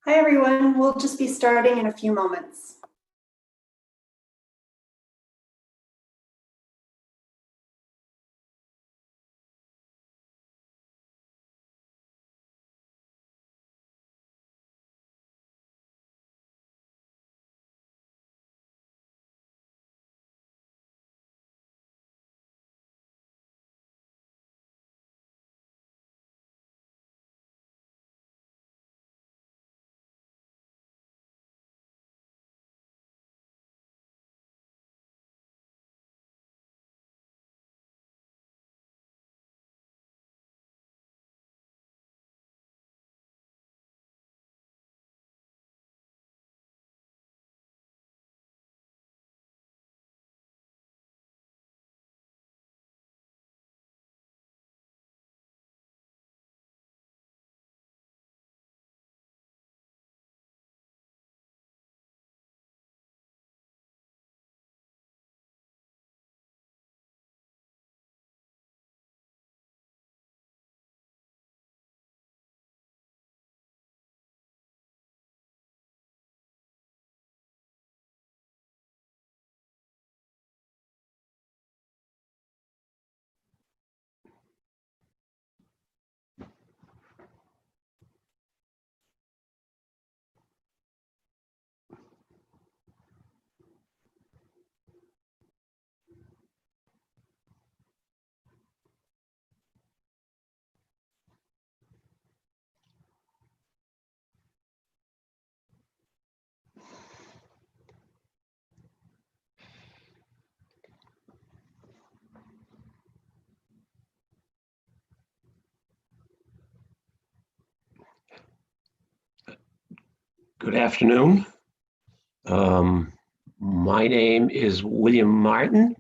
Hi, everyone. We'll just be starting in a few moments. Good afternoon. My name is William Martin,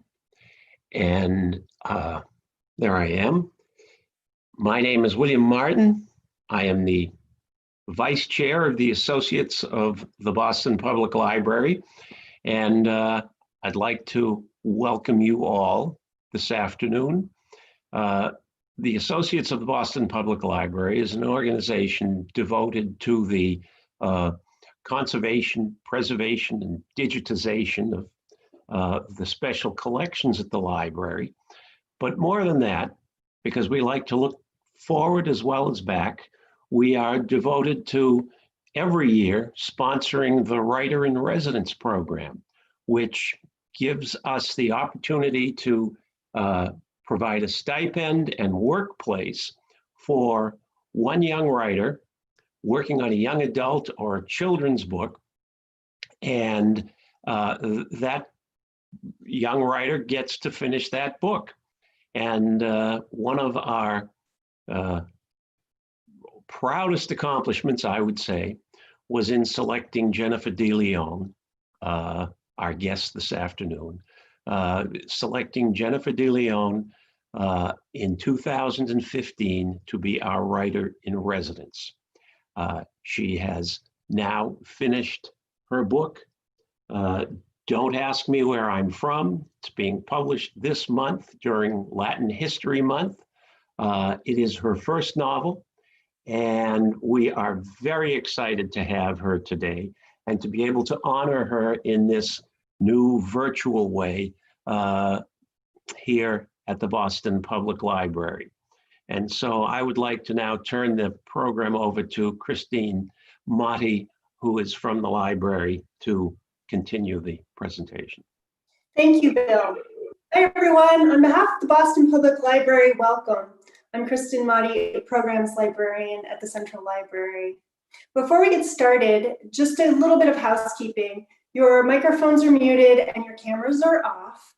and there I am. My name is William Martin. I am the Vice Chair of the Associates of the Boston Public Library, and I'd like to welcome you all this afternoon. The Associates of the Boston Public Library is an organization devoted to the conservation, preservation, and digitization of the special collections at the library. But more than that, because we like to look forward as well as back, we are devoted to every year sponsoring the Writer in Residence program, which gives us the opportunity to provide a stipend and workplace for one young writer working on a young adult or a children's book, and that young writer gets to finish that book. And one of our proudest accomplishments, I would say, was in selecting Jennifer DeLeon, our guest this afternoon, selecting Jennifer DeLeon in 2015 to be our writer in residence. She has now finished her book, Don't Ask Me Where I'm From. It's being published this month during Latin History Month. It is her first novel, and we are very excited to have her today and to be able to honor her in this new virtual way here at the Boston Public Library. And so I would like to now turn the program over to Christine Motti, who is from the library, to continue the presentation. Thank you, Bill. Hi, everyone. On behalf of the Boston Public Library, welcome. I'm Kristen Motti, a programs librarian at the Central Library. Before we get started, just a little bit of housekeeping. Your microphones are muted and your cameras are off.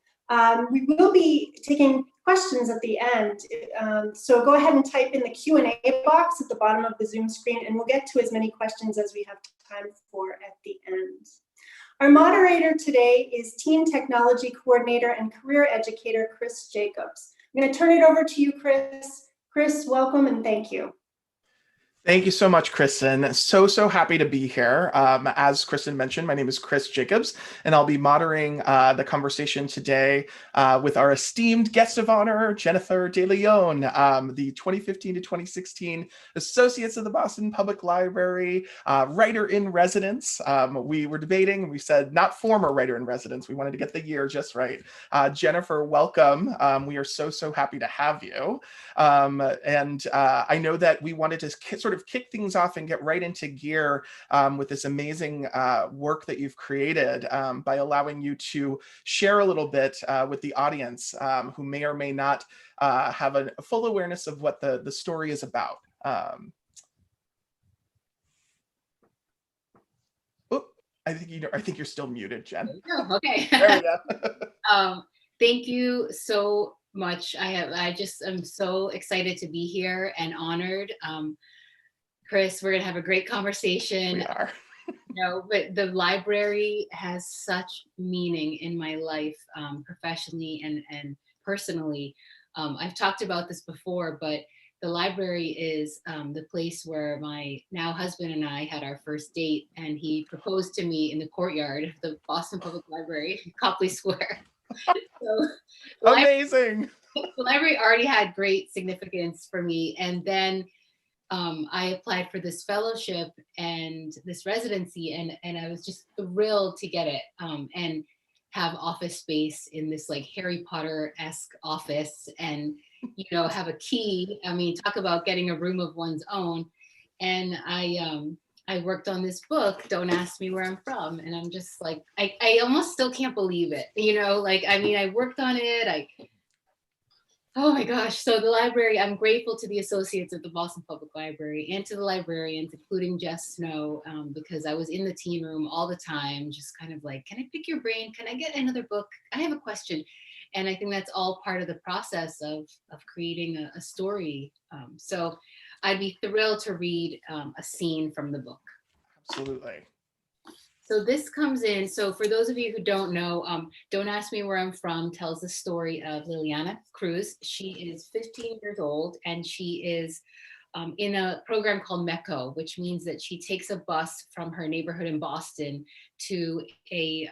We will be taking questions at the end, so go ahead and type in the Q&A box at the bottom of the Zoom screen, and we'll get to as many questions as we have time for at the end. Our moderator today is Teen Technology Coordinator and Career Educator, Chris Jacobs. I'm going to turn it over to you, Chris. Chris, welcome and thank you. Thank you so much, Kristen. So happy to be here. As Kristen mentioned, my name is Chris Jacobs, and I'll be moderating the conversation today with our esteemed guest of honor, Jennifer De Leon, the 2015 to 2016 Associates of the Boston Public Library Writer in Residence. We were debating, we said not former writer in residence. We wanted to get the year just right. Jennifer, welcome. We are so happy to have you. I know that we wanted to sort of kick things off and get right into gear with this amazing work that you've created by allowing you to share a little bit with the audience who may or may not have a full awareness of what the story is about. I think you're still muted, Jen. Oh, okay. There we go. Thank you so much. I just am so excited to be here and honored. Chris, we're gonna have a great conversation. We are. But the library has such meaning in my life, professionally and personally. I've talked about this before, but the library is the place where my now husband and I had our first date, and he proposed to me in the courtyard of the Boston Public Library, Copley Square. So, amazing. The library already had great significance for me, and then I applied for this fellowship and this residency, and I was just thrilled to get it and have office space in this like Harry Potter-esque office, and have a key. I mean, talk about getting a room of one's own. And I worked on this book, Don't Ask Me Where I'm From, and I'm just like, I almost still can't believe it. I worked on it. Oh my gosh. So the library, I'm grateful to the associates of the Boston Public Library and to the librarians, including Jess Snow, because I was in the teen room all the time, just kind of like, can I pick your brain? Can I get another book? I have a question. And I think that's all part of the process of creating a story. So I'd be thrilled to read a scene from the book. Absolutely. So this comes in, so for those of you who don't know, Don't Ask Me Where I'm From tells the story of Liliana Cruz. She is 15 years old, and she is in a program called MECO, which means that she takes a bus from her neighborhood in Boston to a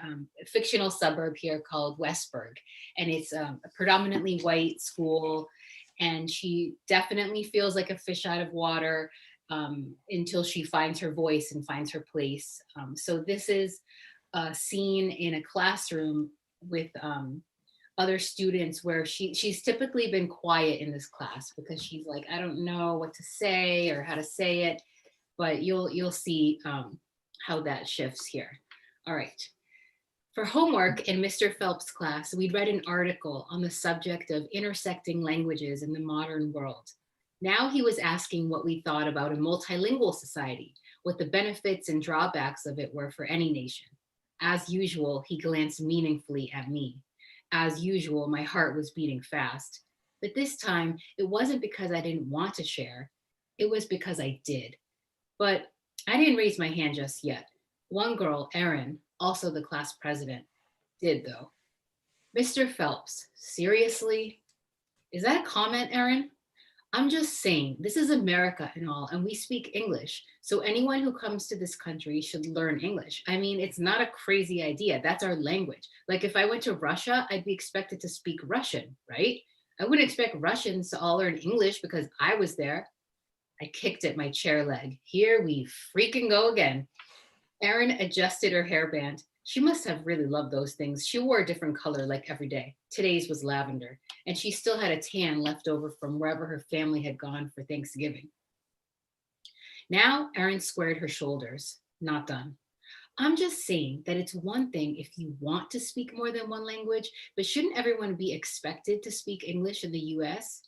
fictional suburb here called Westburg. And it's a predominantly white school, and she definitely feels like a fish out of water. Until she finds her voice and finds her place. So this is a scene in a classroom with other students where she's typically been quiet in this class because she's like, I don't know what to say or how to say it, but you'll see how that shifts here. All right. For homework in Mr. Phelps' class, we'd read an article on the subject of intersecting languages in the modern world. Now he was asking what we thought about a multilingual society, what the benefits and drawbacks of it were for any nation. As usual, he glanced meaningfully at me. As usual, my heart was beating fast. But this time, it wasn't because I didn't want to share. It was because I did. But I didn't raise my hand just yet. One girl, Erin, also the class president, did though. Mr. Phelps, seriously? Is that a comment, Erin? I'm just saying, this is America and all, and we speak English. So anyone who comes to this country should learn English. I mean, it's not a crazy idea. That's our language. Like if I went to Russia, I'd be expected to speak Russian, right? I wouldn't expect Russians to all learn English because I was there. I kicked at my chair leg. Here we freaking go again. Erin adjusted her hairband. She must have really loved those things. She wore a different color like every day. Today's was lavender, and she still had a tan left over from wherever her family had gone for Thanksgiving. Now, Erin squared her shoulders. Not done. I'm just saying that it's one thing if you want to speak more than one language, but shouldn't everyone be expected to speak English in the US?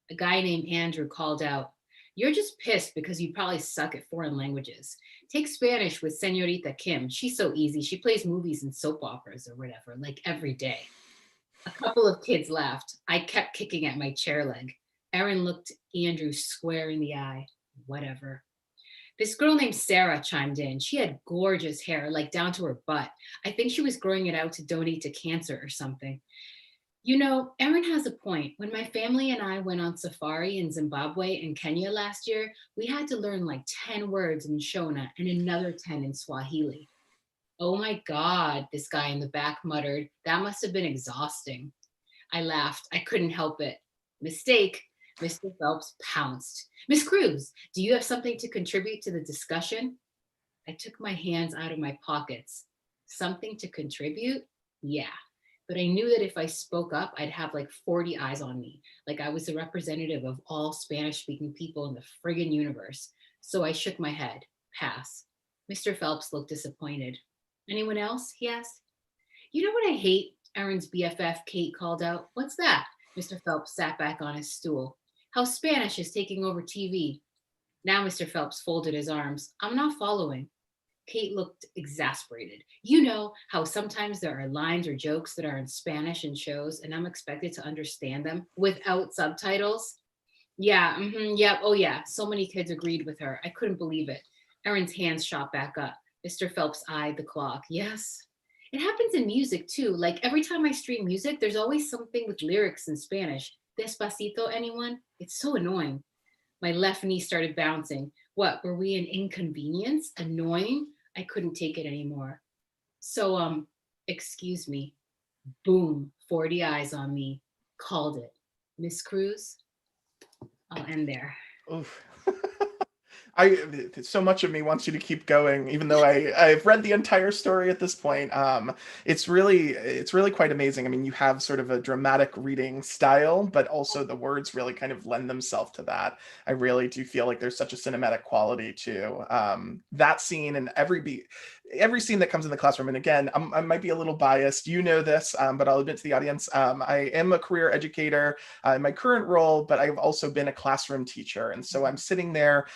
A guy named Andrew called out, "You're just pissed because you probably suck at foreign languages. Take Spanish with Senorita Kim. She's so easy. She plays movies and soap operas or whatever, like every day." A couple of kids laughed. I kept kicking at my chair leg. Erin looked Andrew square in the eye. Whatever. This girl named Sarah chimed in. She had gorgeous hair, like down to her butt. I think she was growing it out to donate to cancer or something. You know, Erin has a point. When my family and I went on safari in Zimbabwe and Kenya last year, we had to learn like 10 words in Shona and another 10 in Swahili. Oh my God, this guy in the back muttered. That must have been exhausting. I laughed. I couldn't help it. Mistake. Mr. Phelps pounced. Miss Cruz, do you have something to contribute to the discussion? I took my hands out of my pockets. Something to contribute? Yeah. But I knew that if I spoke up, I'd have like 40 eyes on me, like I was the representative of all Spanish speaking people in the friggin' universe. So I shook my head. Pass. Mr. Phelps looked disappointed. Anyone else? He asked. You know what I hate? Erin's BFF, Kate, called out. What's that? Mr. Phelps sat back on his stool. How Spanish is taking over TV. Now Mr. Phelps folded his arms. I'm not following. Kate looked exasperated. You know how sometimes there are lines or jokes that are in Spanish in shows and I'm expected to understand them without subtitles? Yeah, yeah, oh yeah. So many kids agreed with her. I couldn't believe it. Erin's hands shot back up. Mr. Phelps eyed the clock. Yes. It happens in music too. Like every time I stream music, there's always something with lyrics in Spanish. Despacito, anyone? It's so annoying. My left knee started bouncing. What, were we an inconvenience? Annoying? I couldn't take it anymore. So, excuse me. Boom, 40 eyes on me. Called it. Miss Cruz, I'll end there. Oof. So much of me wants you to keep going, even though I've read the entire story at this point. It's really quite amazing. I mean, you have sort of a dramatic reading style, but also the words really kind of lend themselves to that. I really do feel like there's such a cinematic quality to that scene and every scene that comes in the classroom. And again, I might be a little biased, you know this, but I'll admit to the audience, I am a career educator in my current role, but I've also been a classroom teacher. And so I'm sitting there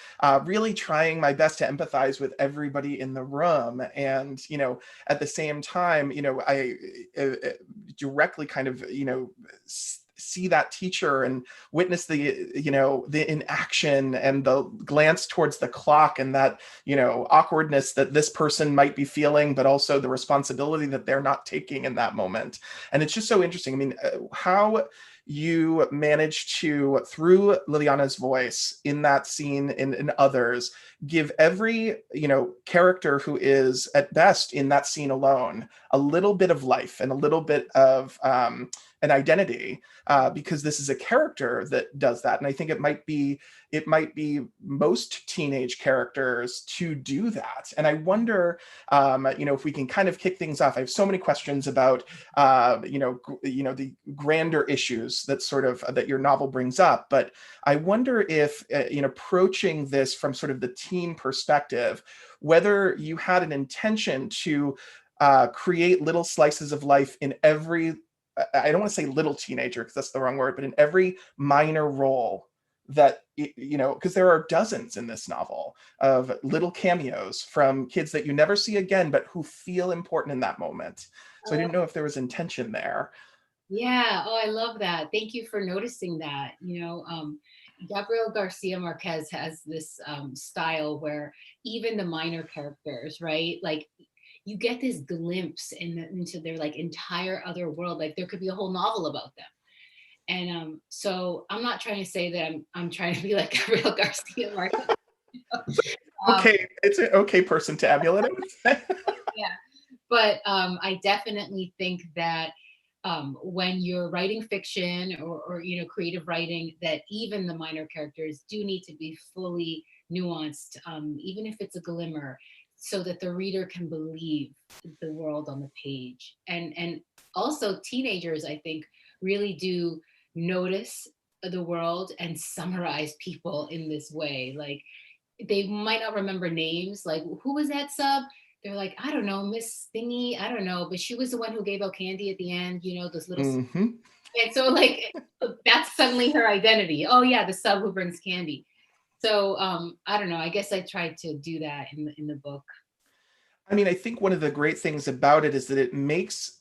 really trying my best to empathize with everybody in the room. And, at the same time, I directly kind of, see that teacher and witness the inaction and the glance towards the clock and that, awkwardness that this person might be feeling, but also the responsibility that they're not taking in that moment. And it's just so interesting. I mean, how you managed to, through Liliana's voice in that scene and in others, give every, character who is at best in that scene alone a little bit of life and a little bit of an identity, because this is a character that does that. And I think it might be most teenage characters to do that. And I wonder, if we can kind of kick things off. I have so many questions about, the grander issues that your novel brings up. But I wonder if, in approaching this from sort of the teen perspective, whether you had an intention to create little slices of life in every, I don't want to say little teenager because that's the wrong word, but in every minor role that, because there are dozens in this novel of little cameos from kids that you never see again, but who feel important in that moment. So I didn't know if there was intention there. Yeah. Oh, I love that. Thank you for noticing that. Gabriel Garcia Marquez has this style where even the minor characters, right? Like you get this glimpse into their like entire other world. Like there could be a whole novel about them. And so I'm not trying to say that I'm trying to be like Gabriel Garcia Marquez. Okay, it's an okay person to emulate. Yeah, but I definitely think that when you're writing fiction or creative writing, that even the minor characters do need to be fully nuanced, even if it's a glimmer, so that the reader can believe the world on the page. And also teenagers, I think, really do notice the world and summarize people in this way. Like they might not remember names, like who was that sub? They're like, I don't know, Miss Thingy, I don't know, but she was the one who gave out candy at the end, those little. Mm-hmm. And so like that's suddenly her identity. Oh yeah, the sub who brings candy. So I don't know, I guess I tried to do that in the book. I mean, I think one of the great things about it is that it makes,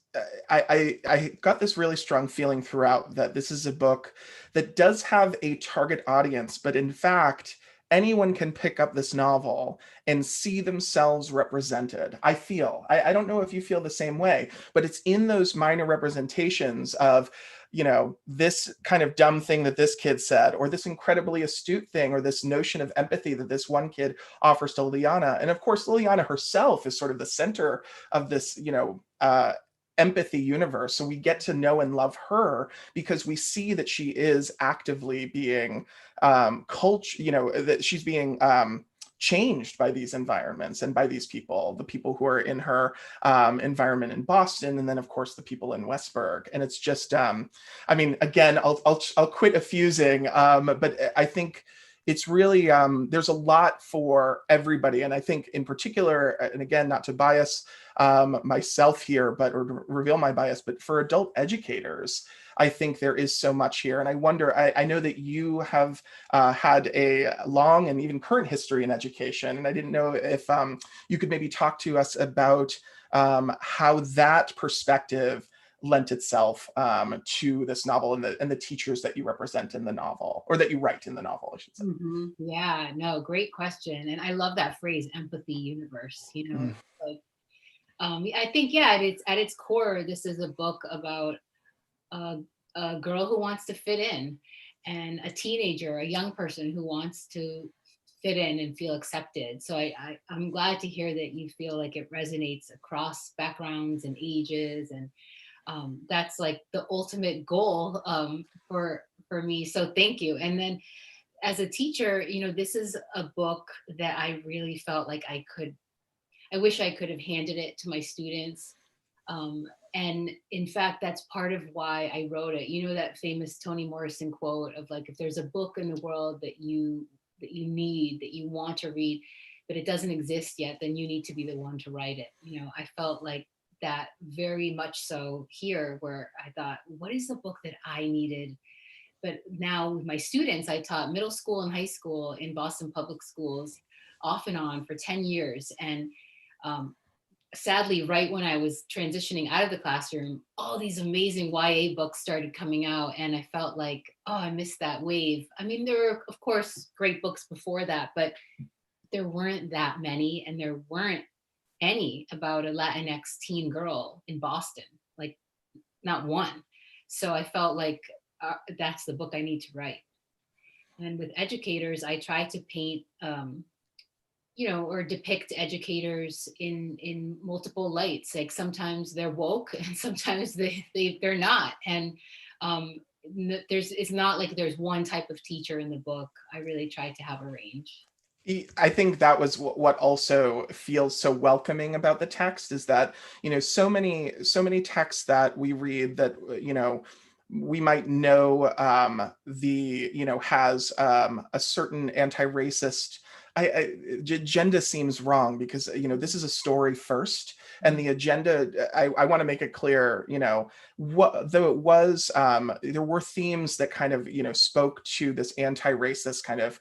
I got this really strong feeling throughout that this is a book that does have a target audience, but in fact, anyone can pick up this novel and see themselves represented. I don't know if you feel the same way, but it's in those minor representations of, this kind of dumb thing that this kid said, or this incredibly astute thing, or this notion of empathy that this one kid offers to Liliana. And of course, Liliana herself is sort of the center of this, empathy universe. So we get to know and love her because we see that she is actively being that she's being changed by these environments and by these people, the people who are in her environment in Boston, and then of course the people in Westburg. And it's just, again, I'll quit effusing, but I think it's really, there's a lot for everybody. And I think in particular, and again, not to bias myself here, or reveal my bias, but for adult educators, I think there is so much here. And I wonder, I know that you have had a long and even current history in education. And I didn't know if you could maybe talk to us about how that perspective lent itself to this novel and the teachers that you represent in the novel, or that you write in the novel, I should say. Yeah, no, great question. And I love that phrase, empathy universe, like, I think, yeah, at its core, this is a book about a girl who wants to fit in, and a teenager, a young person who wants to fit in and feel accepted. So I'm glad to hear that you feel like it resonates across backgrounds and ages, and that's like the ultimate goal for me. So thank you. And then as a teacher, this is a book that I really felt like I wish I could have handed it to my students. And in fact, that's part of why I wrote it. That famous Toni Morrison quote of like, if there's a book in the world that you need, that you want to read, but it doesn't exist yet, then you need to be the one to write it. I felt like that very much so here, where I thought, what is the book that I needed? But now with my students, I taught middle school and high school in Boston Public Schools off and on for 10 years. And sadly, right when I was transitioning out of the classroom, all these amazing YA books started coming out. And I felt like, oh, I missed that wave. I mean, there were, of course, great books before that, but there weren't that many. And there weren't any about a Latinx teen girl in Boston, like not one. So I felt like that's the book I need to write. And with educators, I try to paint, or depict educators in multiple lights. Like sometimes they're woke and sometimes they're not. And it's not like there's one type of teacher in the book. I really try to have a range. I think that was what also feels so welcoming about the text, is that, so many texts that we read that, we might know has a certain anti-racist agenda seems wrong, because this is a story first, and the agenda, I want to make it clear, what though it was, there were themes that kind of spoke to this anti-racist kind of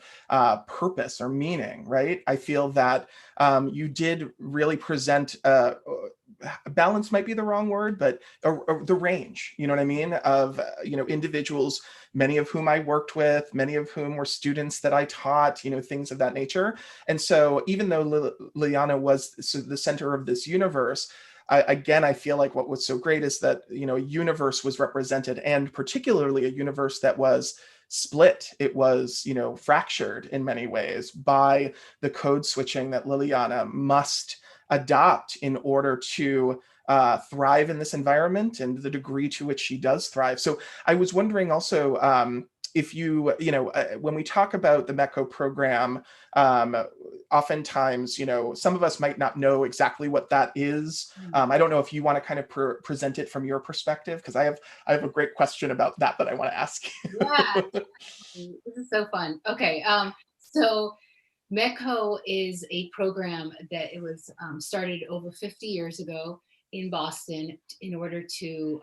purpose or meaning, right? I feel that you did really present balance might be the wrong word, but the range, you know what I mean, of individuals, many of whom I worked with, many of whom were students that I taught, things of that nature. And so even though Liliana was the center of this universe, I feel like what was so great is that a universe was represented, and particularly a universe that was split. It was fractured in many ways by the code switching that Liliana must adopt in order to thrive in this environment, and the degree to which she does thrive. So I was wondering also, if when we talk about the MECO program, oftentimes, some of us might not know exactly what that is. I don't know if you want to kind of present it from your perspective, because I have a great question about that I want to ask you. Yeah, this is so fun. Okay, so MECO is a program that it was started over 50 years ago in Boston in order to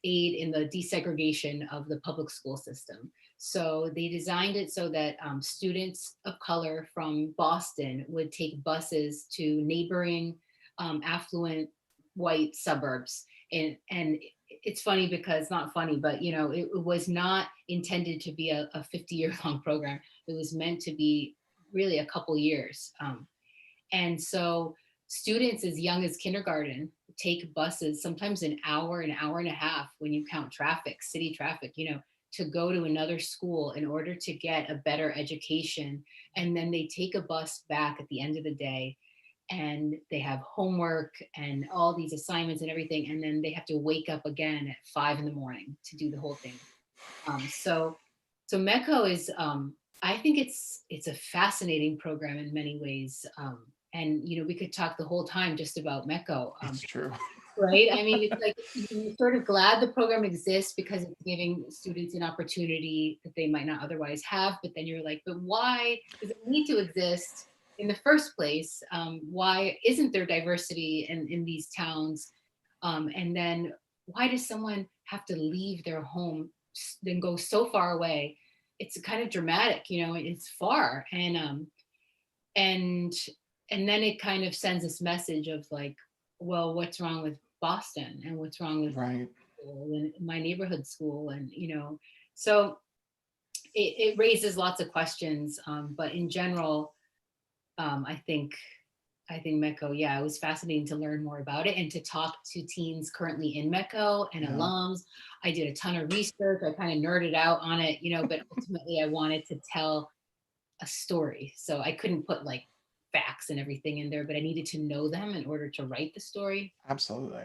aid in the desegregation of the public school system. So they designed it so that students of color from Boston would take buses to neighboring affluent white suburbs. And it's funny because not funny, but you know, it was not intended to be a 50-year long program. It was meant to be really a couple years. And so students as young as kindergarten take buses, sometimes an hour and a half when you count traffic, city traffic, you know, to go to another school in order to get a better education. And then they take a bus back at the end of the day, and they have homework and all these assignments and everything. And then they have to wake up again at 5 in the morning to do the whole thing. So MECO is, I think it's a fascinating program in many ways. And you know, we could talk the whole time just about MECO. It's true. Right? I mean, it's like you're sort of glad the program exists because it's giving students an opportunity that they might not otherwise have. But then you're like, but why does it need to exist in the first place? Why isn't there diversity in these towns? And then why does someone have to leave their home, then go so far away? It's kind of dramatic, you know, it's far. And then it kind of sends this message of like, well, what's wrong with Boston and what's wrong with Right. school and my neighborhood school? And, you know, so it raises lots of questions. But in general, I think MECO, yeah, it was fascinating to learn more about it and to talk to teens currently in MECO and alums. I did a ton of research. I kind of nerded out on it, you know, but ultimately I wanted to tell a story. So I couldn't put like facts and everything in there, but I needed to know them in order to write the story. Absolutely.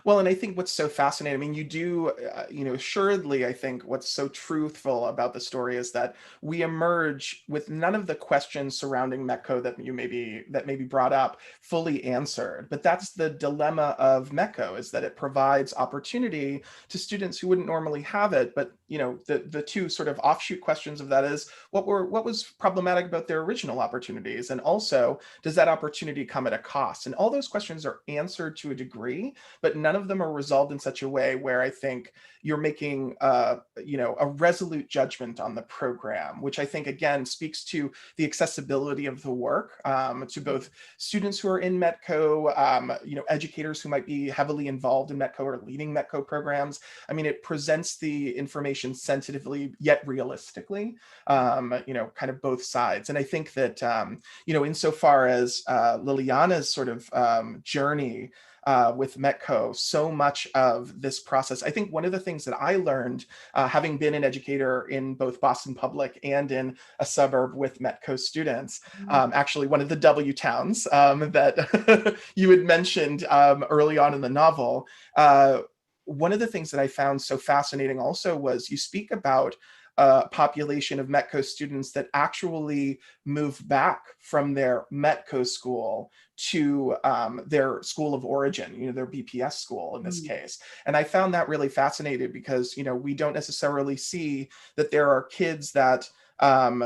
Well, and I think what's so fascinating, I mean, you do, you know, assuredly, I think what's so truthful about the story is that we emerge with none of the questions surrounding MECO that maybe brought up fully answered. But that's the dilemma of MECO, is that it provides opportunity to students who wouldn't normally have it. But, you know, the two sort of offshoot questions of that is what was problematic about their original opportunities? And also, does that opportunity come at a cost? And all those questions are answered to a degree, but none of them are resolved in such a way where I think you're making, you know, a resolute judgment on the program, which I think again speaks to the accessibility of the work to both students who are in METCO, you know, educators who might be heavily involved in METCO or leading METCO programs. I mean, it presents the information sensitively yet realistically, you know, kind of both sides. And I think that, you know, insofar as Liliana's sort of journey with METCO, so much of this process, I think one of the things that I learned, having been an educator in both Boston Public and in a suburb with METCO students, actually one of the W towns that you had mentioned early on in the novel, one of the things that I found so fascinating also was you speak about a population of METCO students that actually move back from their METCO school to their school of origin, you know, their BPS school in this case. And I found that really fascinating because, you know, we don't necessarily see that there are kids that,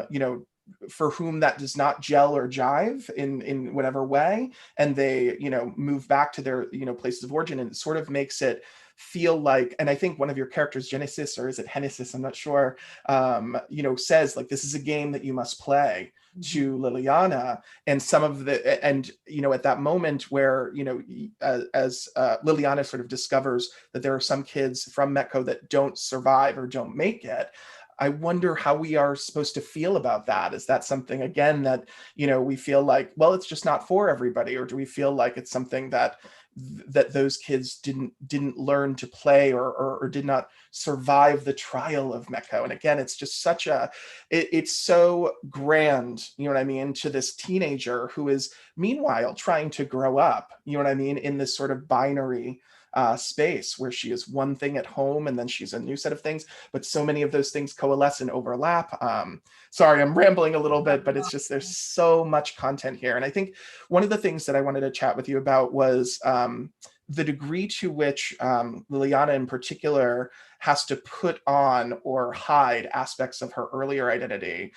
you know, for whom that does not gel or jive in whatever way, and they, you know, move back to their, you know, places of origin, and it sort of makes it feel like, and I think one of your characters, Genesis, or is it Genesis, I'm not sure, you know, says like, this is a game that you must play to Liliana. And some of the, and, you know, at that moment where, you know, as Liliana sort of discovers that there are some kids from METCO that don't survive or don't make it, I wonder how we are supposed to feel about that. Is that something, again, that, you know, we feel like, well, it's just not for everybody? Or do we feel like it's something that those kids didn't learn to play or did not survive the trial of METCO? And again, it's just such a, it's so grand, you know what I mean, to this teenager who is meanwhile trying to grow up, you know what I mean, in this sort of binary space where she is one thing at home and then she's a new set of things, but so many of those things coalesce and overlap. Sorry, I'm rambling a little bit, but it's just, there's so much content here. And I think one of the things that I wanted to chat with you about was the degree to which Liliana in particular has to put on or hide aspects of her earlier identity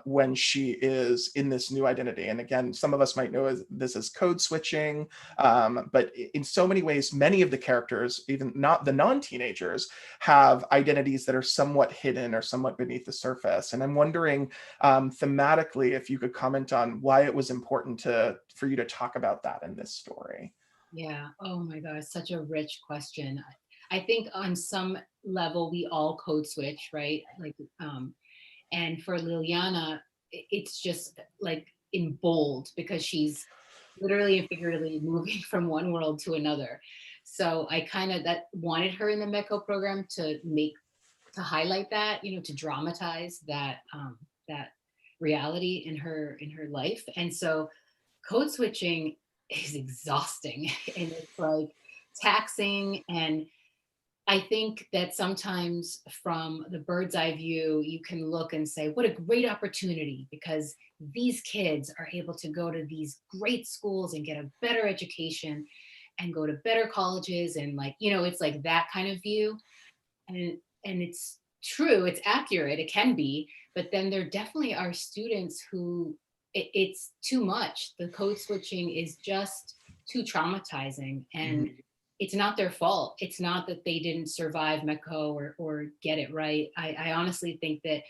when she is in this new identity. And again, some of us might know this as code switching, but in so many ways, many of the characters, even not the non-teenagers, have identities that are somewhat hidden or somewhat beneath the surface. And I'm wondering thematically if you could comment on why it was important for you to talk about that in this story. Yeah. Oh my God, such a rich question. I think on some level we all code switch, right? Like, and for Liliana, it's just like in bold because she's literally and figuratively moving from one world to another. So I kind of that wanted her in the MECO program to highlight that, to dramatize that that reality in her life. And so code switching is exhausting and it's like taxing. And I think that sometimes from the bird's eye view, you can look and say, what a great opportunity, because these kids are able to go to these great schools and get a better education and go to better colleges. And like, it's like that kind of view. And it's true, it's accurate, it can be, but then there definitely are students who it's too much. The code switching is just too traumatizing, and it's not their fault. It's not that they didn't survive MECO or get it right. I honestly think that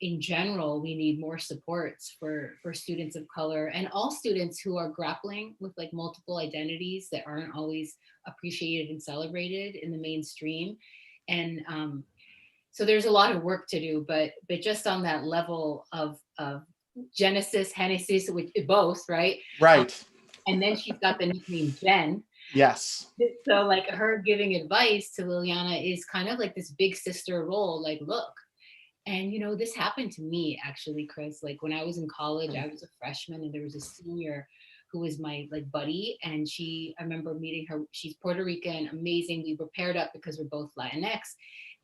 in general, we need more supports for students of color and all students who are grappling with like multiple identities that aren't always appreciated and celebrated in the mainstream. And so there's a lot of work to do, but just on that level of Genesis, Genesis, which both, right? Right. And then she's got the nickname Jen. Yes. So like her giving advice to Liliana is kind of like this big sister role, like, look, and this happened to me actually, Chris, like when I was in college, I was a freshman and there was a senior who was my like buddy. And I remember meeting her, she's Puerto Rican, amazing. We were paired up because we're both Latinx.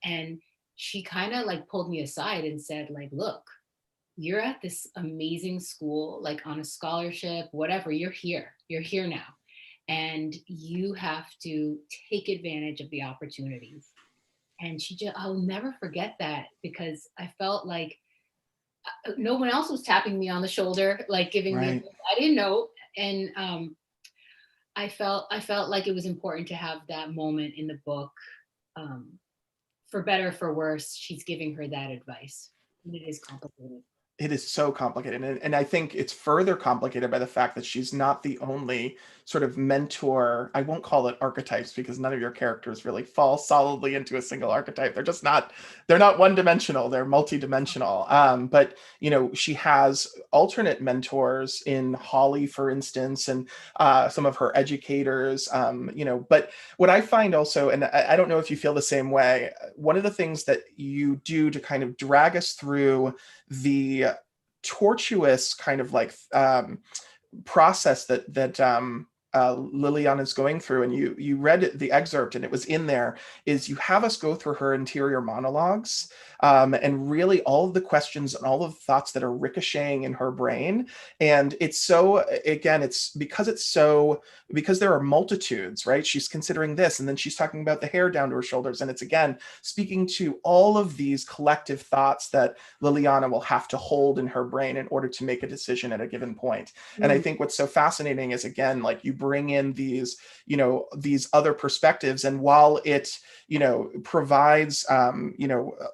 And she kind of like pulled me aside and said like, look, you're at this amazing school, like on a scholarship, whatever, you're here now. And you have to take advantage of the opportunities. And I'll never forget that, because I felt like no one else was tapping me on the shoulder, like giving me, I didn't know. And I felt like it was important to have that moment in the book. For better, for worse, she's giving her that advice. And it is complicated. It is so complicated. And I think it's further complicated by the fact that she's not the only sort of mentor. I won't call it archetypes because none of your characters really fall solidly into a single archetype. They're not one-dimensional, they're multi-dimensional. But, she has alternate mentors in Holly, for instance, and some of her educators, but what I find also, and I don't know if you feel the same way, one of the things that you do to kind of drag us through the tortuous kind of like process that Liliana is going through, and you read the excerpt and it was in there, is you have us go through her interior monologues and really all of the questions and all of the thoughts that are ricocheting in her brain. And it's so, again, it's because there are multitudes, right? She's considering this, and then she's talking about the hair down to her shoulders. And it's, again, speaking to all of these collective thoughts that Liliana will have to hold in her brain in order to make a decision at a given point. And I think what's so fascinating is, again, like you bring in these other perspectives, and while it provides a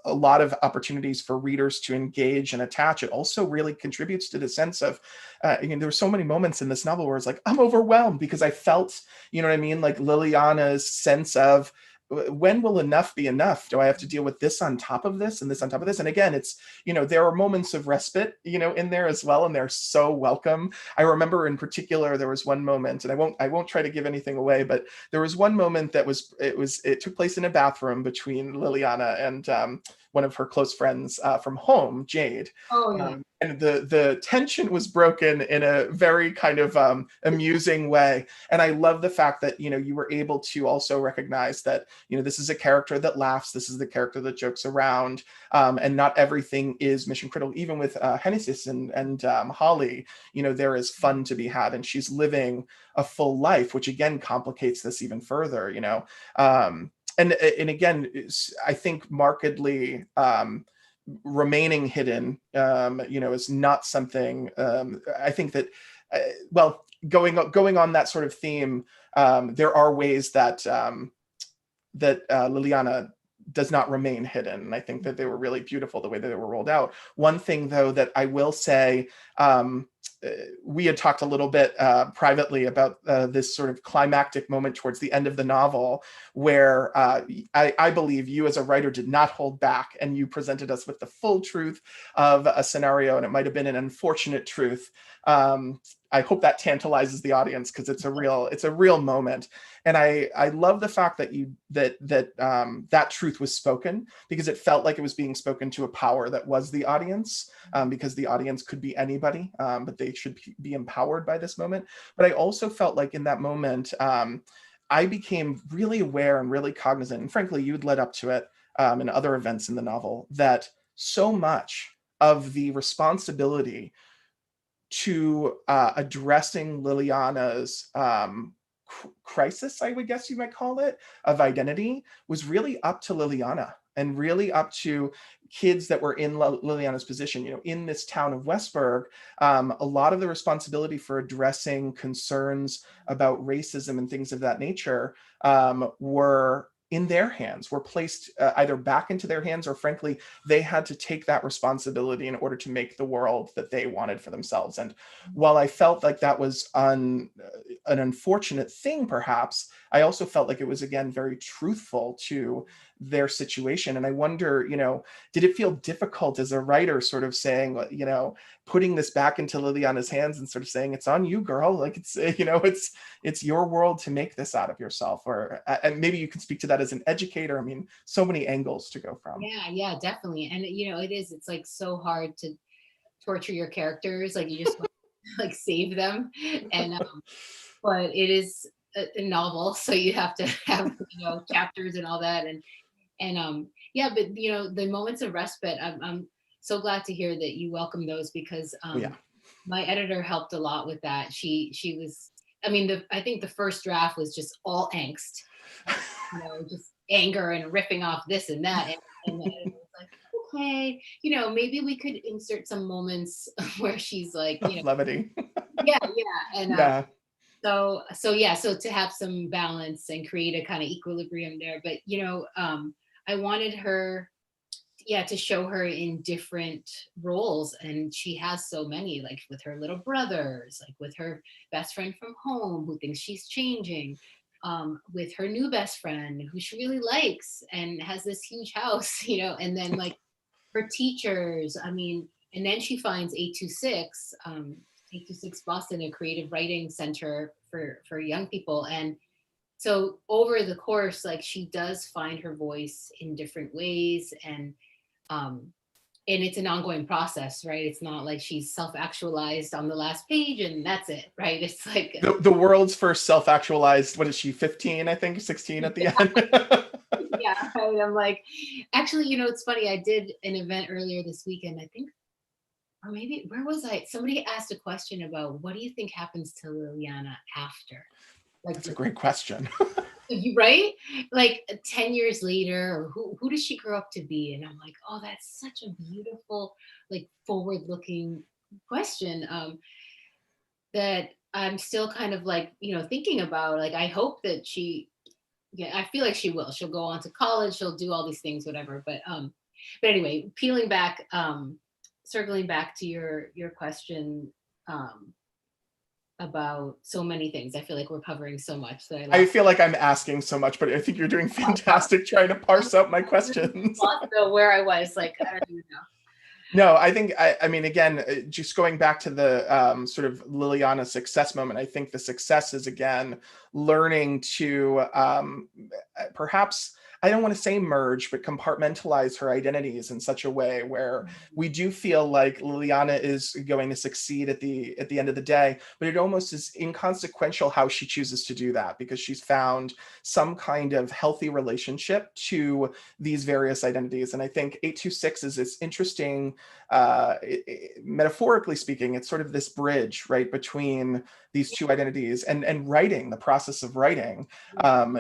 lot of opportunities for readers to engage and attach, it also really contributes to the sense of there were so many moments in this novel where it's like, I'm overwhelmed, because I felt, like Liliana's sense of, when will enough be enough? Do I have to deal with this on top of this and this on top of this? And again, it's, there are moments of respite, in there as well. And they're so welcome. I remember in particular, there was one moment, and I won't try to give anything away, but there was one moment that it took place in a bathroom between Liliana and one of her close friends from home, Jade. Oh, yeah. And the tension was broken in a very kind of amusing way. And I love the fact that, you were able to also recognize that, this is a character that laughs. This is the character that jokes around. And not everything is mission critical. Even with Genesis and Holly, there is fun to be had. And she's living a full life, which again complicates this even further, and again, I think markedly remaining hidden, is not something. I think that, going on that sort of theme, there are ways that Liliana does not remain hidden, and I think that they were really beautiful the way that they were rolled out. One thing, though, that I will say we had talked a little bit privately about this sort of climactic moment towards the end of the novel, where I believe you as a writer did not hold back, and you presented us with the full truth of a scenario, and it might have been an unfortunate truth. I hope that tantalizes the audience, because it's a real moment. And I love the fact that that truth was spoken, because it felt like it was being spoken to a power that was the audience, because the audience could be anybody, but they should be empowered by this moment. But I also felt like in that moment, I became really aware and really cognizant, and frankly, you'd led up to it in other events in the novel, that so much of the responsibility to addressing Liliana's crisis, I would guess you might call it, of identity, was really up to Liliana, and really up to kids that were in Liliana's position. You know, in this town of Westburg, a lot of the responsibility for addressing concerns about racism and things of that nature were in their hands, were placed either back into their hands, or frankly, they had to take that responsibility in order to make the world that they wanted for themselves. And while I felt like that was an unfortunate thing, perhaps, I also felt like it was, again, very truthful to their situation. And I wonder, you know, did it feel difficult as a writer, sort of saying, you know, putting this back into Liliana's hands and sort of saying, it's on you, girl, like, it's, you know, it's your world to make this out of yourself? Or and maybe you can speak to that as an educator. I mean, so many angles to go from. Yeah, definitely. And you know, it's like so hard to torture your characters, like you just want to, like, save them. And but it is a novel, so you have to have, you know, chapters and all that. And yeah, but you know, the moments of respite, I'm so glad to hear that you welcome those, because my editor helped a lot with that. She was, I mean, I think the first draft was just all angst, you know, just anger and ripping off this and that, and the editor was like, okay, you know, maybe we could insert some moments where she's like, you know, levity. yeah, and Yeah. so to have some balance and create a kind of equilibrium there. But you know, I wanted her, to show her in different roles, and she has so many, like with her little brothers, like with her best friend from home who thinks she's changing, with her new best friend who she really likes and has this huge house, you know, and then like her teachers. I mean, and then she finds 826 Boston, a creative writing center for young people. And so over the course, like, she does find her voice in different ways, and it's an ongoing process, right? It's not like she's self-actualized on the last page and that's it, right? It's like The world's first self-actualized, what is she, 15, I think, 16 at the end? yeah, right. I'm like, actually, you know, it's funny, I did an event earlier this weekend, I think, or maybe, where was I? Somebody asked a question about, what do you think happens to Liliana after? Like, That's a great question. right? Like 10 years later, or who does she grow up to be? And I'm like, oh, that's such a beautiful, like, forward-looking question, that I'm still kind of like, you know, thinking about. Like, I hope that I feel like she'll go on to college, she'll do all these things, whatever. But anyway, peeling back, circling back to your question, about so many things. I feel like we're covering so much that I feel like I'm asking so much, but I think you're doing fantastic trying to parse out my questions. So where I was, like, I don't even know. No, I think, I mean, again, just going back to the sort of Liliana success moment, I think the success is, again, learning to perhaps, I don't want to say merge, but compartmentalize her identities in such a way where we do feel like Liliana is going to succeed at the end of the day, but it almost is inconsequential how she chooses to do that, because she's found some kind of healthy relationship to these various identities. And I think 826 is this interesting, metaphorically speaking, it's sort of this bridge, right, between these two identities, and writing, the process of writing,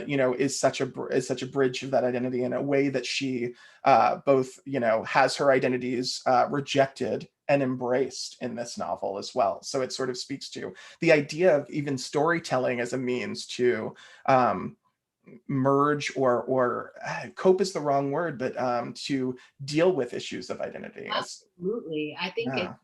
you know, is such a bridge of that identity, in a way that she both, you know, has her identities rejected and embraced in this novel as well. So it sort of speaks to the idea of even storytelling as a means to merge or cope is the wrong word, but to deal with issues of identity. Absolutely. I think it's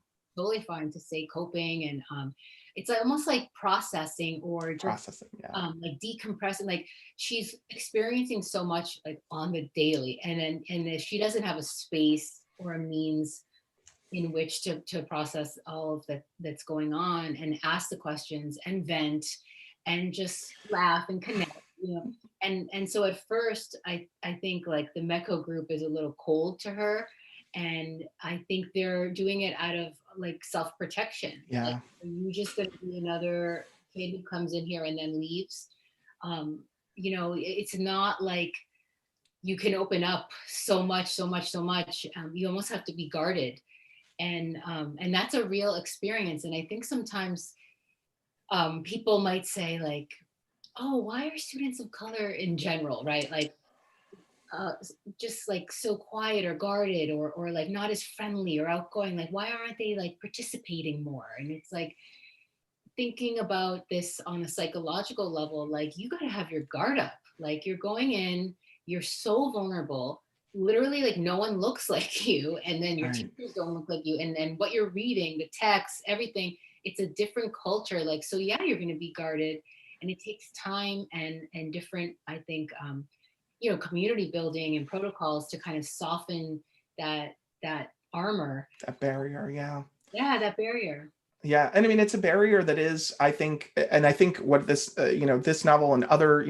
totally fine to say coping, and it's like, almost like processing or just Processing, yeah. like decompressing. Like she's experiencing so much like on the daily, and if she doesn't have a space or a means in which to process all of that that's going on and ask the questions and vent and just laugh and connect, you know. And so at first I think like the MECO group is a little cold to her, and I think they're doing it out of like self-protection. Like, Yeah. are you just going to be another kid who comes in here and then leaves? You know, it's not like you can open up so much, so much, so much. You almost have to be guarded, and that's a real experience. And I think sometimes people might say like, oh, why are students of color in general, right, like just like so quiet or guarded, or like not as friendly or outgoing, like why aren't they like participating more? And it's like thinking about this on a psychological level, like you got to have your guard up. Like you're going in, you're so vulnerable, literally, like no one looks like you, and then your Right. teachers don't look like you, and then what you're reading, the text, everything, it's a different culture. Like, so yeah, you're going to be guarded, and it takes time and different, I think, you know, community building and protocols to kind of soften that armor. That barrier, yeah. Yeah, that barrier. Yeah, and I mean, it's a barrier that is, I think, and I think what this, this novel and other,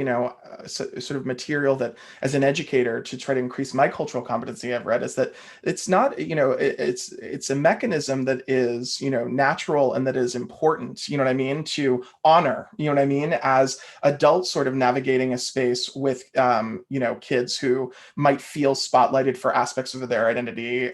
sort of material that, as an educator, to try to increase my cultural competency, I've read is that it's not, it's a mechanism that is, natural and that is important. You know what I mean? To honor. You know what I mean? As adults, sort of navigating a space with, kids who might feel spotlighted for aspects of their identity.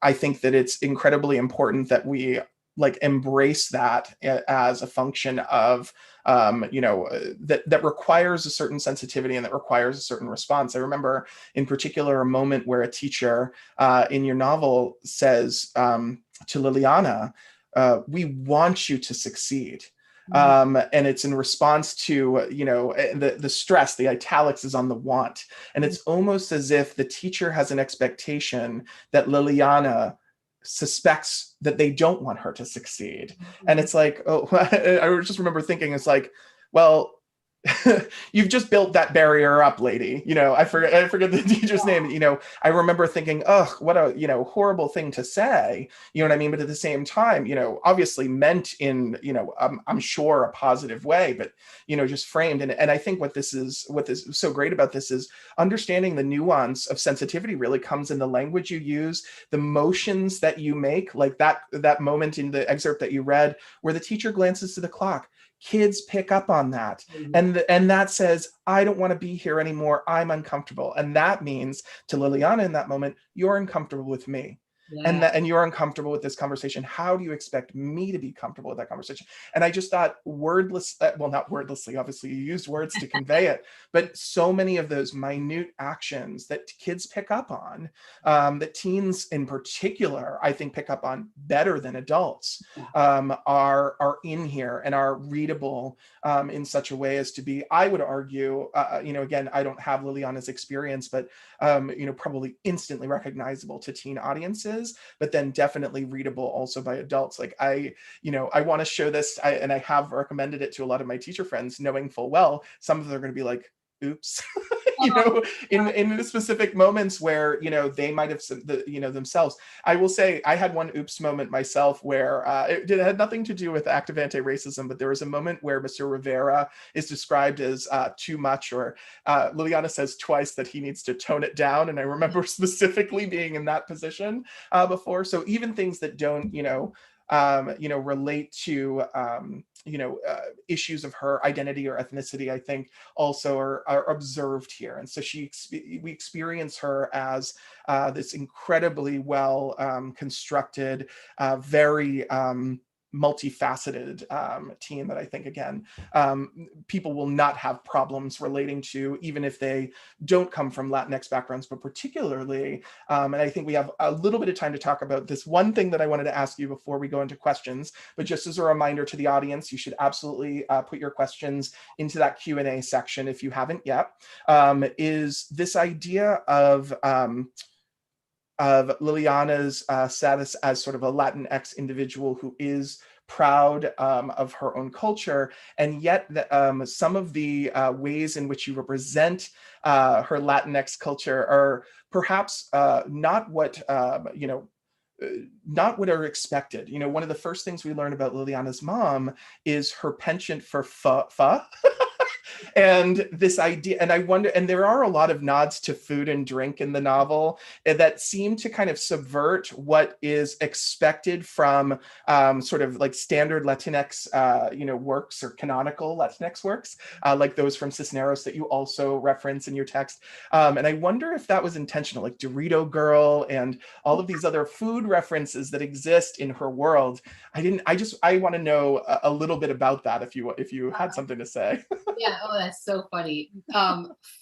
I think that it's incredibly important that we like embrace that as a function of, that requires a certain sensitivity and that requires a certain response. I remember in particular a moment where a teacher in your novel says to Liliana, we want you to succeed. And it's in response to, the stress, the italics is on the want. And it's almost as if the teacher has an expectation that Liliana suspects that they don't want her to succeed. And it's like, oh, I just remember thinking, it's like, well, you've just built that barrier up, lady. I forget the teacher's name. I remember thinking, oh, what a, horrible thing to say. You know what I mean? But at the same time, obviously meant in, I'm sure a positive way, but, just framed. And I think what is so great about this is understanding the nuance of sensitivity really comes in the language you use, the motions that you make, like that moment in the excerpt that you read, where the teacher glances to the clock. Kids pick up on that. And that says, I don't want to be here anymore. I'm uncomfortable. And that means to Liliana in that moment, you're uncomfortable with me. Yeah. And you're uncomfortable with this conversation. How do you expect me to be comfortable with that conversation? And I just thought not wordlessly, obviously you used words to convey it, but so many of those minute actions that kids pick up on, that teens in particular, I think pick up on better than adults, are in here and are readable in such a way as to be, I would argue, again, I don't have Liliana's experience, but probably instantly recognizable to teen audiences, but then definitely readable also by adults. Like I want to show this, and I have recommended it to a lot of my teacher friends, knowing full well some of them are going to be like, oops, in the specific moments where they might have themselves. I will say I had one oops moment myself where it had nothing to do with active anti-racism, but there was a moment where Mr. Rivera is described as too much, or Liliana says twice that he needs to tone it down, and I remember specifically being in that position before. So even things that don't relate to issues of her identity or ethnicity, I think also are observed here. And so we experience her as this incredibly well constructed, very multifaceted teen that I think, again, people will not have problems relating to, even if they don't come from Latinx backgrounds, but particularly, and I think we have a little bit of time to talk about this one thing that I wanted to ask you before we go into questions, but just as a reminder to the audience, you should absolutely put your questions into that Q&A section if you haven't yet, is this idea of of Liliana's status as sort of a Latinx individual who is proud of her own culture, and yet some of the ways in which you represent her Latinx culture are perhaps not what not what are expected. One of the first things we learn about Liliana's mom is her penchant for pho. And this idea, and I wonder, and there are a lot of nods to food and drink in the novel that seem to kind of subvert what is expected from sort of like standard Latinx, works, or canonical Latinx works, like those from Cisneros that you also reference in your text. And I wonder if that was intentional, like Dorito Girl and all of these other food references that exist in her world. I want to know a little bit about that if you had something to say. Yeah, oh, that's so funny.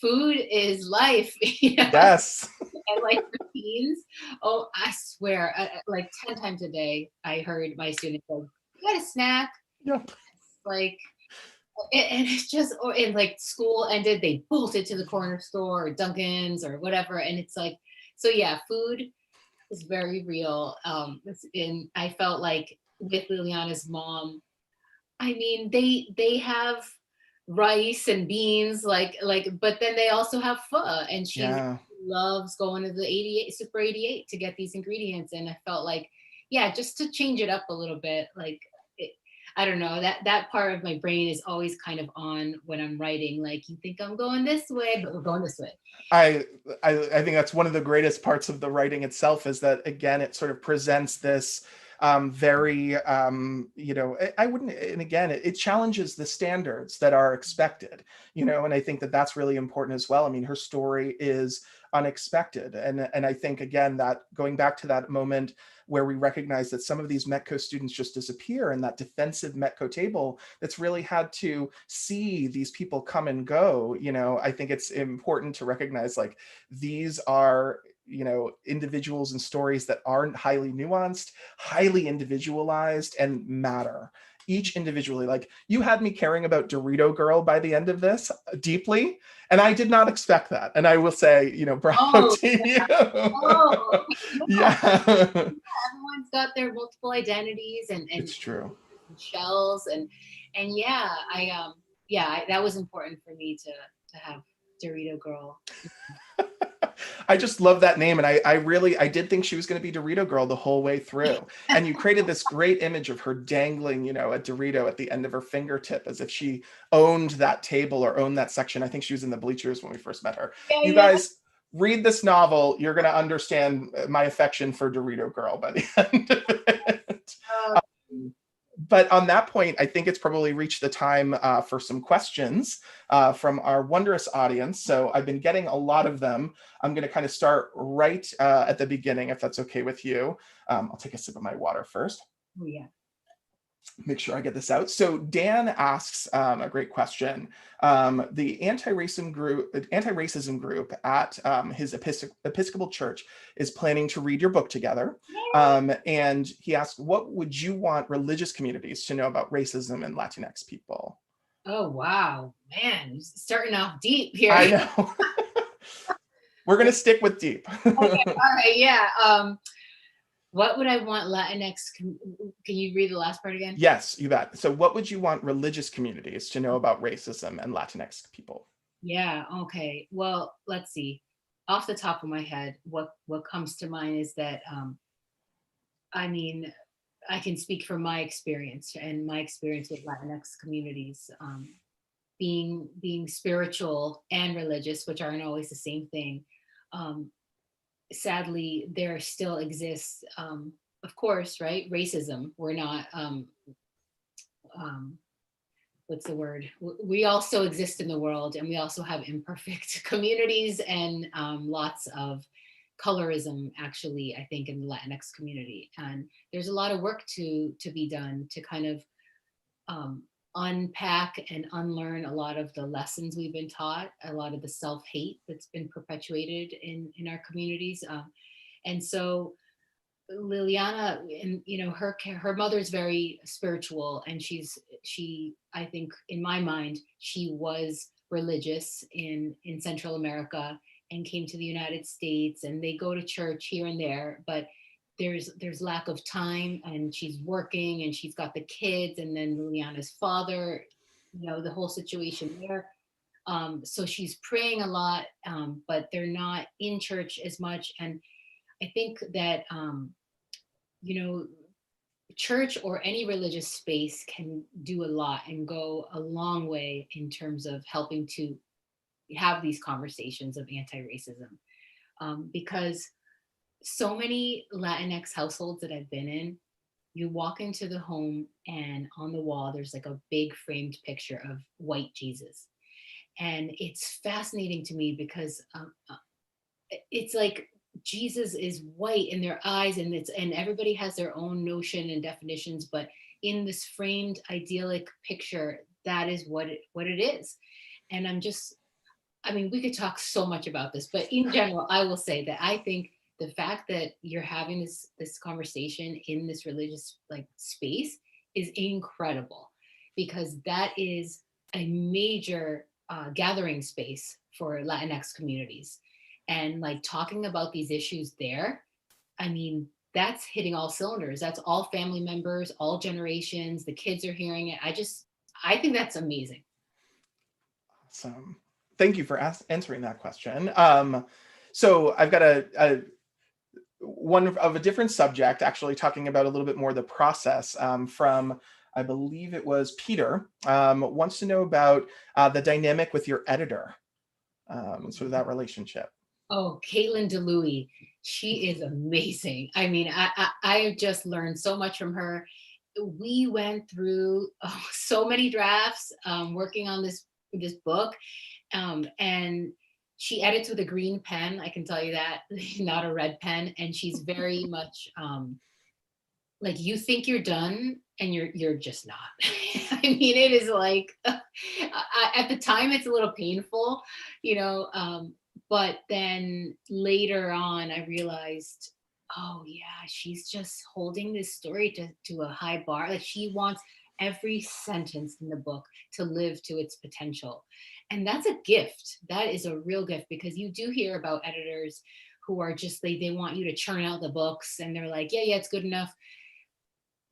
Food is life. Yes. And like routines. Oh, I swear, like 10 times a day, I heard my students go, "You got a snack?" Yep. Like, and it's just, or in like school ended, they bolted to the corner store or Dunkin's or whatever, and it's like, so yeah, food is very real. And I felt like with Liliana's mom, I mean, they have rice and beans, but then they also have pho, and she Yeah. loves going to the 88 Super 88 to get these ingredients. And I felt like, yeah, just to change it up a little bit, I don't know, that part of my brain is always kind of on when I'm writing. Like, you think I'm going this way, but we're going this way. I think that's one of the greatest parts of the writing itself, is that, again, it sort of presents this very, I wouldn't, and again, it challenges the standards that are expected, and I think that that's really important as well. I mean, her story is unexpected. And I think, again, that going back to that moment where we recognize that some of these Metco students just disappear, and that defensive Metco table that's really had to see these people come and go, I think it's important to recognize, like, these are individuals and stories that aren't highly nuanced, highly individualized, and matter each individually. Like, you had me caring about Dorito Girl by the end of this deeply, and I did not expect that. And I will say, bravo to you. Oh, Yeah. everyone's got their multiple identities and It's true. shells, and yeah, that was important for me to have Dorito Girl. I just love that name. And I did think she was going to be Dorito Girl the whole way through. And you created this great image of her dangling, a Dorito at the end of her fingertip, as if she owned that table or owned that section. I think she was in the bleachers when we first met her. Yeah, you guys read this novel. You're going to understand my affection for Dorito Girl by the end of it. But on that point, I think it's probably reached the time for some questions from our wondrous audience. So I've been getting a lot of them. I'm going to kind of start right at the beginning, if that's okay with you. I'll take a sip of my water first. Oh, yeah. Make sure I get this out. So Dan asks a great question. The anti-racism group at his Episcopal church is planning to read your book together. And he asked, what would you want religious communities to know about racism and Latinx people? Oh, wow, man, starting off deep here. I know. We're going to stick with deep. Okay, all right, yeah. What would I want Latinx? Can you read the last part again? Yes, you bet. So what would you want religious communities to know about racism and Latinx people? Yeah, okay. Well, let's see. Off the top of my head, what comes to mind is that, I mean, I can speak from my experience and my experience with Latinx communities, being spiritual and religious, which aren't always the same thing. Sadly, there still exists, of course, right? Racism. We're not, what's the word? We also exist in the world, and we also have imperfect communities and lots of colorism, actually, I think, in the Latinx community. And there's a lot of work to be done to kind of unpack and unlearn a lot of the lessons we've been taught, a lot of the self-hate that's been perpetuated in our communities. And so Liliana, and her mother's very spiritual, and she, I think, in my mind, she was religious in Central America, and came to the United States, and they go to church here and there, but there's lack of time, and she's working, and she's got the kids, and then Liliana's father, the whole situation there. So she's praying a lot, but they're not in church as much. And I think that, church or any religious space can do a lot and go a long way in terms of helping to have these conversations of anti-racism. Because so many Latinx households that I've been in, you walk into the home and on the wall, there's like a big framed picture of white Jesus. And it's fascinating to me because it's like Jesus is white in their eyes, and everybody has their own notion and definitions, but in this framed idyllic picture, that is what it is. And we could talk so much about this, but in general, I will say that I think the fact that you're having this conversation in this religious space is incredible, because that is a major gathering space for Latinx communities. And talking about these issues there, that's hitting all cylinders. That's all family members, all generations, the kids are hearing it. I think that's amazing. Awesome. Thank you for answering that question. So I've got one of a different subject, actually talking about a little bit more the process from, I believe it was Peter, wants to know about the dynamic with your editor, sort of that relationship. Oh, Caitlin DeLuey, she is amazing. I have just learned so much from her. We went through so many drafts working on this book, and she edits with a green pen, I can tell you that, not a red pen. And she's very much you think you're done and you're just not. It is at the time it's a little painful, but then later on I realized, oh yeah, she's just holding this story to a high bar. She wants every sentence in the book to live to its potential. And that's a gift. That is a real gift, because you do hear about editors who are just, they want you to churn out the books, and they're like, yeah, it's good enough.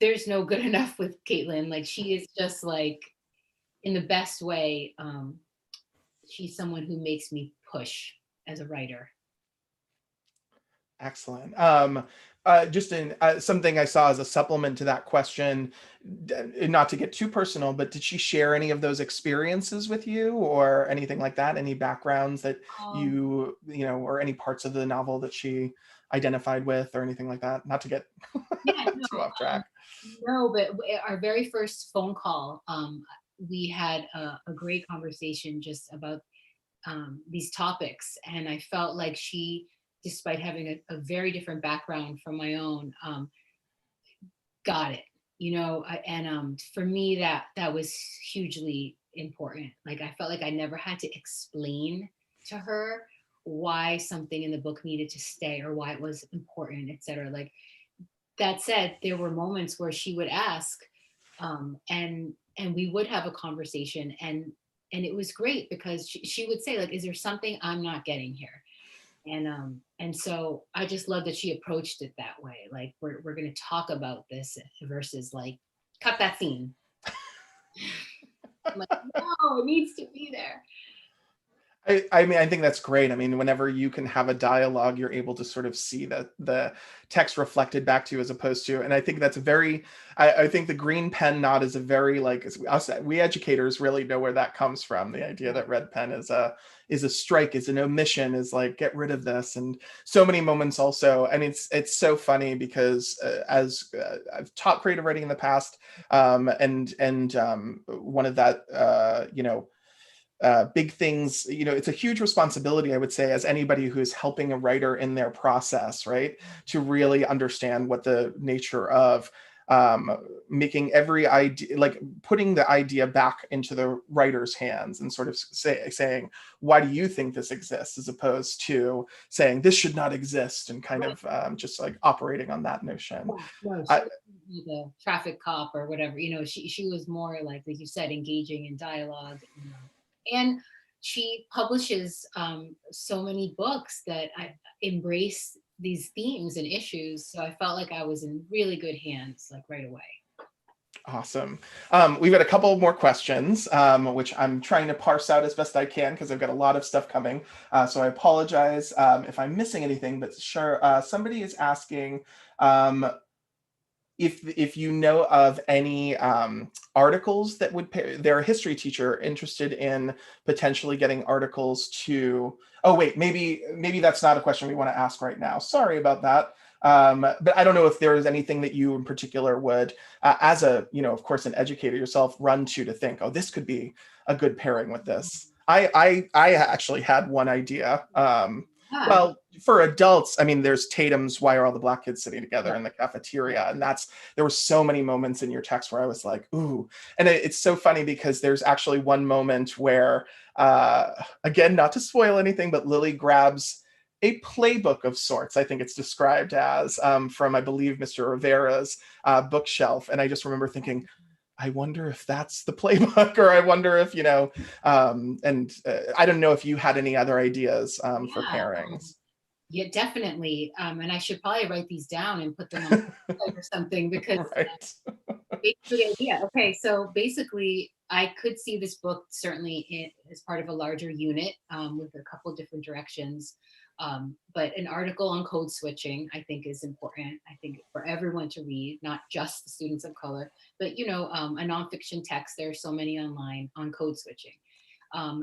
There's no good enough with Caitlin. She is just in the best way. She's someone who makes me push as a writer. Excellent. Just in something I saw as a supplement to that question, not to get too personal, but did she share any of those experiences with you or anything like that? Any backgrounds that you or any parts of the novel that she identified with or anything like that? Not to get too off track. No, but our very first phone call, we had a great conversation just about these topics. And I felt like she, despite having a very different background from my own, got it, and for me, that was hugely important. I felt like I never had to explain to her why something in the book needed to stay or why it was important, etc. That said, there were moments where she would ask, and we would have a conversation, and it was great because she would say, is there something I'm not getting here? And so I just love that she approached it that way. We're going to talk about this versus cut that scene. I'm no, it needs to be there. I think that's great. Whenever you can have a dialogue, you're able to sort of see the text reflected back to you as opposed to, and I think that's I think the green pen nod is a very we educators really know where that comes from. The idea that red pen is a strike, is an omission, is get rid of this. And so many moments also, and it's so funny because as I've taught creative writing in the past, and one of that, big things, it's a huge responsibility, I would say, as anybody who's helping a writer in their process, right? To really understand what the nature of making every idea, putting the idea back into the writer's hands and sort of saying, why do you think this exists? As opposed to saying this should not exist and kind of just operating on that notion. No, the traffic cop or whatever, she was more like you said, engaging in dialogue. And she publishes so many books that I embrace these themes and issues. So I felt like I was in really good hands, like right away. Awesome. We've got a couple more questions, which I'm trying to parse out as best I can because I've got a lot of stuff coming. So I apologize if I'm missing anything, but sure. Somebody is asking if you know of any articles that would pair. They're a history teacher interested in potentially getting articles to. Oh wait, maybe that's not a question we want to ask right now. Sorry about that. But I don't know if there is anything that you in particular would, as a, of course, an educator yourself, run to think, oh, this could be a good pairing with this. I actually had one idea. Well, for adults, I mean, there's Tatum's "Why Are All the Black Kids Sitting Together" in the cafeteria, and there were so many moments in your text where I was like, ooh. And it's so funny because there's actually one moment where, again, not to spoil anything, but Lily grabs a playbook of sorts, I think it's described as, from, I believe, Mr. Rivera's bookshelf. And I just remember thinking, I wonder if that's the playbook, or I wonder if, I don't know if you had any other ideas for pairings. Yeah, definitely. And I should probably write these down and put them on or something, because Right. good idea. Okay, so basically, I could see this book certainly as part of a larger unit with a couple different directions. But an article on code switching, I think, is important. I think for everyone to read, not just the students of color, but a nonfiction text. There are so many online on code switching.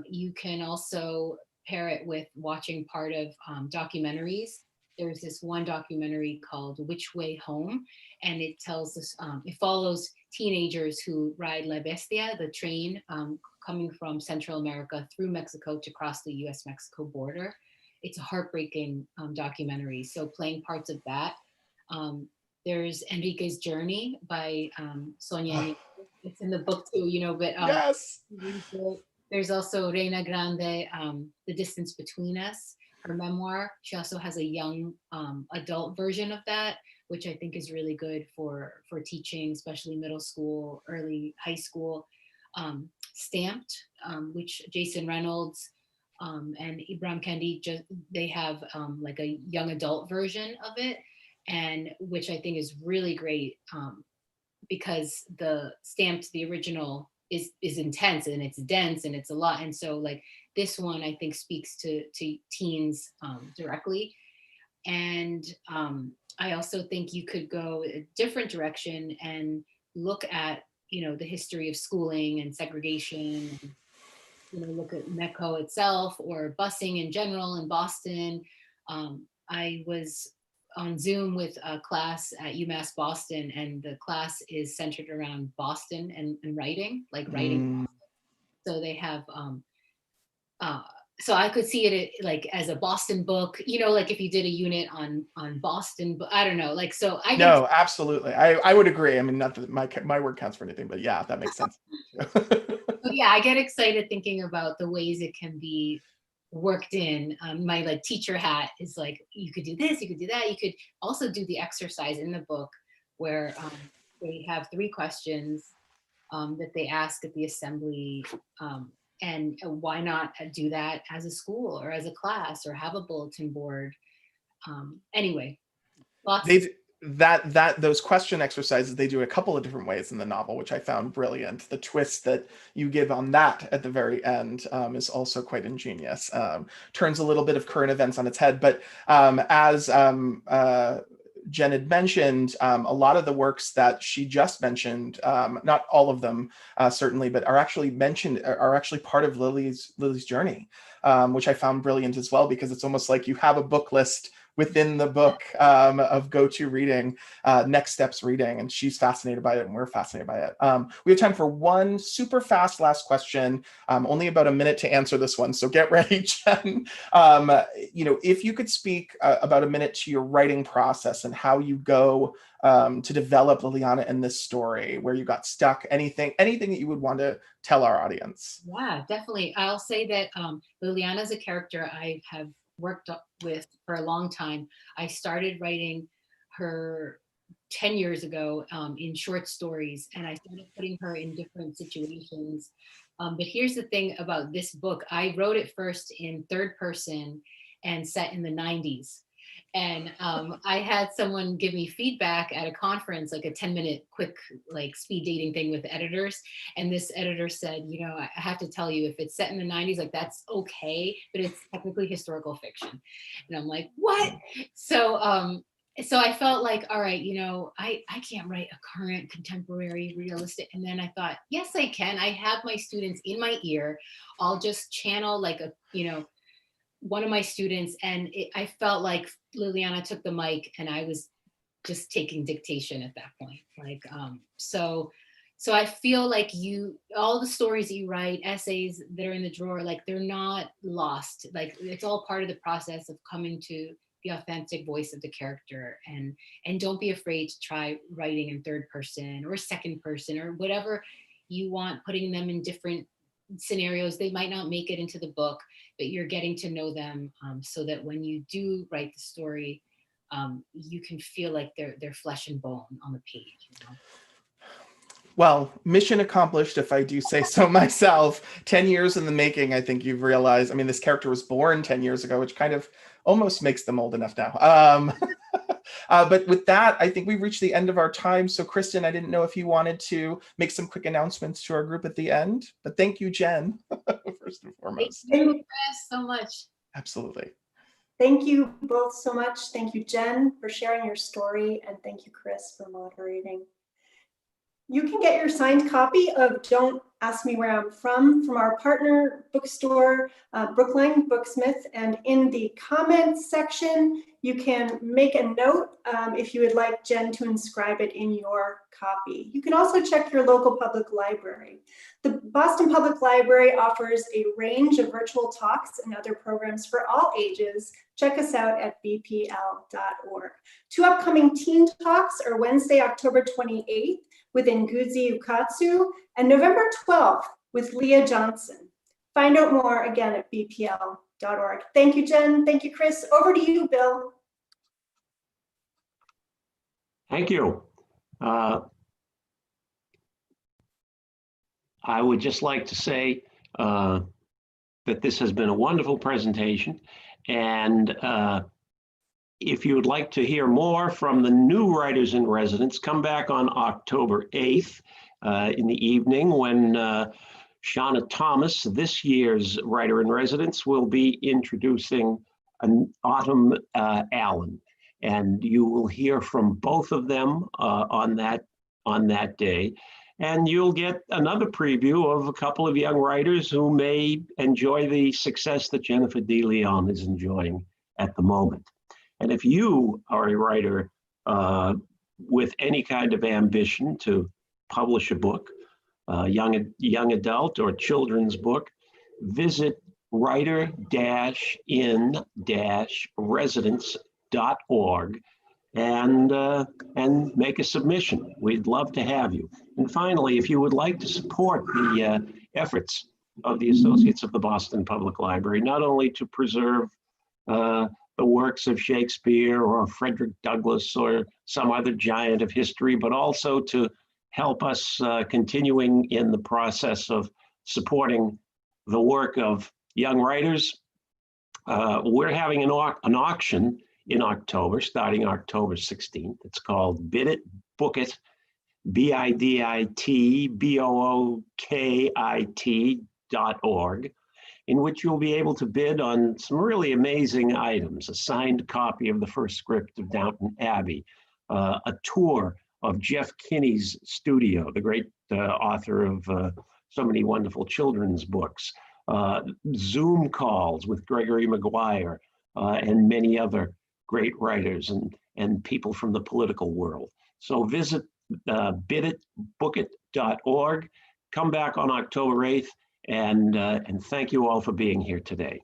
You can also pair it with watching part of documentaries. There's this one documentary called "Which Way Home," and it tells us, it follows teenagers who ride La Bestia, the train coming from Central America through Mexico to cross the US-Mexico border. It's a heartbreaking documentary. So playing parts of that. There's Enrique's Journey by Sonia. It's in the book too, but Yes. there's also Reina Grande, The Distance Between Us, her memoir. She also has a young adult version of that, which I think is really good for teaching, especially middle school, early high school. Stamped, which Jason Reynolds and Ibram Kendi, they have like a young adult version of it, and which I think is really great because the Stamped, the original, is intense and it's dense and it's a lot, and so like this one I think speaks to teens directly. And I also think you could go a different direction and look at the history of schooling and segregation, and look at MECO itself or busing in general in Boston. I was on Zoom with a class at UMass Boston, and the class is centered around Boston and writing, like writing. So they have, so I could see it like as a Boston book, like if you did a unit on Boston, but I don't know, like, so I get. No, absolutely. I would agree. I mean, not that my word counts for anything, but yeah, that makes sense. Yeah, I get excited thinking about the ways it can be worked in. My like teacher hat is like, you could do this, you could do that. You could also do the exercise in the book where they have 3 questions that they ask at the assembly. And why not do that as a school or as a class or have a bulletin board? Anyway, lots of those question exercises, they do a couple of different ways in the novel, which I found brilliant. The twist that you give on that at the very end is also quite ingenious. Turns a little bit of current events on its head, but as Jen had mentioned, a lot of the works that she just mentioned, not all of them certainly, but are actually part of Lily's journey, which I found brilliant as well, because it's almost like you have a book list within the book of go-to reading, next steps reading, and she's fascinated by it and we're fascinated by it. We have time for one super fast last question, only about a minute to answer this one, so get ready, Jen. If you could speak about a minute to your writing process and how you go to develop Liliana in this story, where you got stuck, anything that you would want to tell our audience. Yeah, definitely. I'll say that Liliana is a character I have worked with for a long time. I started writing her 10 years ago in short stories, and I started putting her in different situations. But here's the thing about this book. I wrote it first in third person and set in the 90s. And I had someone give me feedback at a conference, like a 10-minute quick like speed dating thing with editors. And this editor said, you know, I have to tell you, if it's set in the 90s, like that's okay, but it's technically historical fiction. And I'm like, what? So I felt like, all right, you know, I can't write a current, contemporary, realistic. And then I thought, yes, I can. I have my students in my ear. I'll just channel like a, you know, one of my students, and I felt like Liliana took the mic and I was just taking dictation at that point. Like, so I feel like all the stories that you write, essays that are in the drawer, like they're not lost. Like it's all part of the process of coming to the authentic voice of the character, and don't be afraid to try writing in third person or second person or whatever you want, putting them in different scenarios. They might not make it into the book, but you're getting to know them, so that when you do write the story, you can feel like they're flesh and bone on the page, you know? Well, mission accomplished, if I do say so myself. 10 years in the making, I think you've realized. I mean, this character was born 10 years ago, which kind of almost makes them old enough now. But with that, I think we've reached the end of our time. So Kristen, I didn't know if you wanted to make some quick announcements to our group at the end, but thank you, Jen, first and foremost. Thank you, Chris, so much. Absolutely. Thank you both so much. Thank you, Jen, for sharing your story, and thank you, Chris, for moderating. You can get your signed copy of Don't Ask Me Where I'm from our partner bookstore, Brookline Booksmith. And in the comments section, you can make a note if you would like Jen to inscribe it in your copy. You can also check your local public library. The Boston Public Library offers a range of virtual talks and other programs for all ages. Check us out at bpl.org. 2 upcoming teen talks are Wednesday, October 28th with Nguzi Ukatsu, and November 12th with Leah Johnson. Find out more again at bpl.org. Thank you, Jen. Thank you, Chris. Over to you, Bill. Thank you. I would just like to say that this has been a wonderful presentation, and if you would like to hear more from the new writers in residence, come back on October 8th in the evening when Shauna Thomas, this year's writer in residence, will be introducing Autumn Allen. And you will hear from both of them on that day. And you'll get another preview of a couple of young writers who may enjoy the success that Jennifer De Leon is enjoying at the moment. And if you are a writer with any kind of ambition to publish a book, young adult or children's book, visit writer-in-residence.org and make a submission. We'd love to have you. And finally, if you would like to support the efforts of the Associates of the Boston Public Library, not only to preserve the works of Shakespeare or Frederick Douglass or some other giant of history, but also to help us continuing in the process of supporting the work of young writers. We're having an auction in October, starting October 16th. It's called Bid It, Book It, BIDIT.org, in which you'll be able to bid on some really amazing items: a signed copy of the first script of Downton Abbey, a tour of Jeff Kinney's studio, the great author of so many wonderful children's books, Zoom calls with Gregory Maguire, and many other great writers and people from the political world. So visit biditbookit.org. Come back on October 8th, and thank you all for being here today.